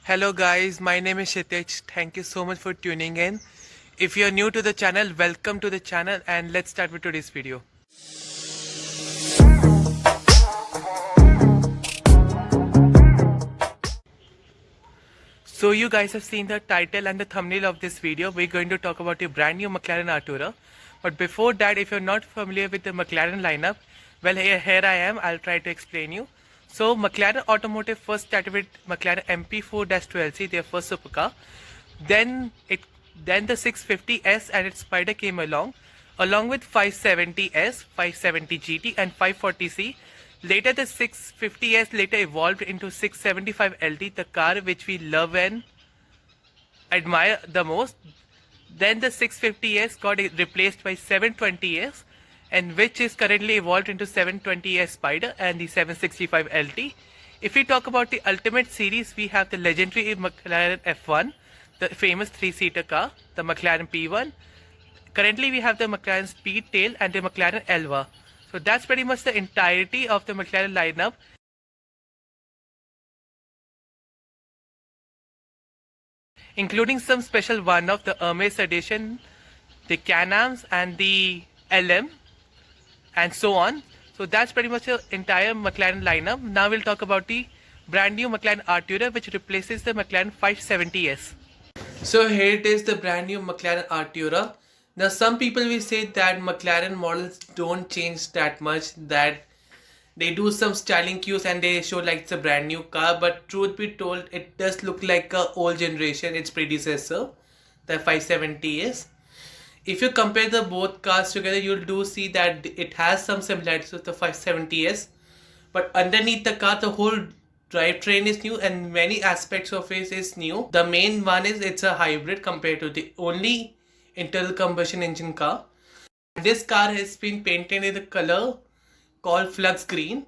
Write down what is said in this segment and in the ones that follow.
Hello guys, my name is Shitej. Thank you so much for tuning in. If you are new to the channel, welcome to the channel and let's start with today's video. So you guys have seen the title and the thumbnail of this video. We're going to talk about a brand new McLaren Artura. But before that, if you're not familiar with the McLaren lineup, well here I am, I'll try to explain you. So McLaren Automotive first started with McLaren MP4-12C, their first supercar. Then the 650S and its Spider came along with 570S, 570 GT and 540C. Later the 650S later evolved into 675 LT, the car which we love and admire the most. Then the 650S got replaced by 720S, and which is currently evolved into 720S Spider and the 765 LT. If we talk about the Ultimate Series, we have the legendary McLaren F1, the famous 3-seater car, the McLaren P1. Currently we have the McLaren Speedtail and the McLaren Elva. So that's pretty much the entirety of the McLaren lineup. Including some special one of the Hermes edition, the Can-Ams and the LM and so on. So that's pretty much the entire McLaren lineup. Now we'll talk about the brand new McLaren Artura, which replaces the McLaren 570S. So here it is, the brand new McLaren Artura. Now some people will say that McLaren models don't change that much, that they do some styling cues and they show like it's a brand new car, but truth be told, it does look like a old generation, its predecessor, the 570S. If you compare the both cars together, you'll do see that it has some similarities with the 570S, but underneath the car, the whole drivetrain is new and many aspects of it is new. The main one is it's a hybrid compared to the only internal combustion engine car. This car has been painted in the color called Flux Green.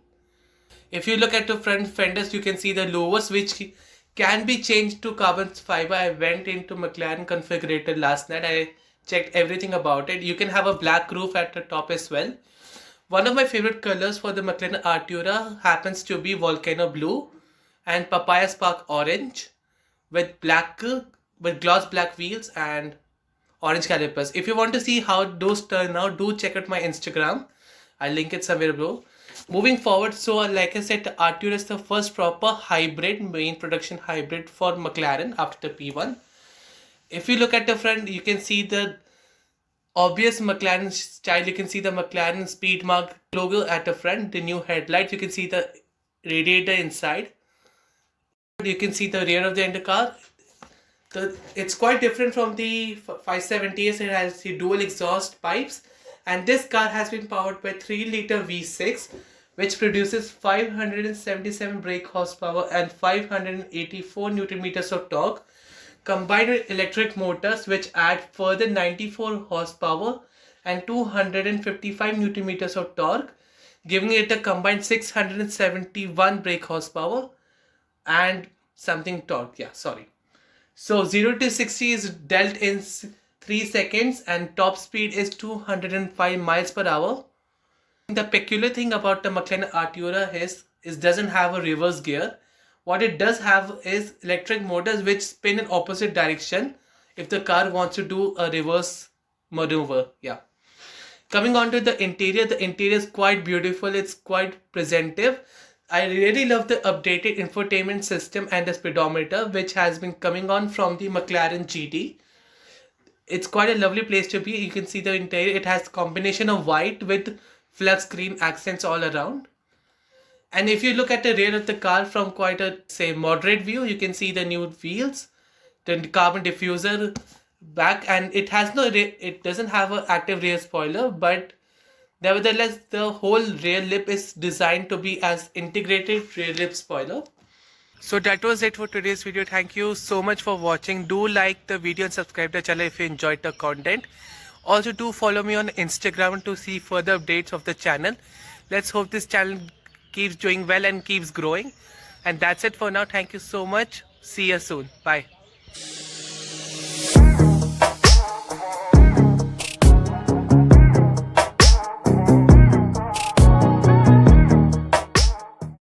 If you look at the front fenders, you can see the louvers which can be changed to carbon fiber. I went into McLaren configurator last night. I checked everything about it. You can have a black roof at the top as well. One of my favorite colors for the McLaren Artura happens to be Volcano Blue and Papaya Spark Orange with gloss black wheels and orange calipers. If you want to see how those turn out, do check out my Instagram. I'll link it somewhere below. Moving forward, so like I said, the Artura is the first proper hybrid, main production hybrid for McLaren after the P1. If you look at the front, you can see the obvious McLaren style. You can see the McLaren Speedmark logo at the front, the new headlights. You can see the radiator inside. You can see the rear of the undercar. It's quite different from the 570S. It has the dual exhaust pipes, and this car has been powered by 3-liter V6, which produces 577 brake horsepower and 584 Newton meters of torque, combined with electric motors which add further 94 horsepower and 255 Newton meters of torque, giving it a combined 671 brake horsepower and something torque. So 0 to 60 is dealt in 3 seconds and top speed is 205 miles per hour. The peculiar thing about the McLaren Artura is it doesn't have a reverse gear. What it does have is electric motors which spin in opposite direction if the car wants to do a reverse maneuver. Coming on to the interior is quite beautiful. It's quite presentive. I really love the updated infotainment system and the speedometer which has been coming on from the McLaren GT. It's quite a lovely place to be. You can see the interior. It has a combination of white with flux green accents all around. And if you look at the rear of the car from quite a moderate view, you can see the new wheels, the carbon diffuser back, and it doesn't have an active rear spoiler, but nevertheless the whole rear lip is designed to be as integrated rear lip spoiler. So that was it for today's video. Thank you so much for watching. Do like the video and subscribe to the channel if you enjoyed the content. Also do follow me on Instagram to see further updates of the channel. Let's hope this channel keeps doing well and keeps growing. And that's it for now. Thank you so much. See you soon. Bye.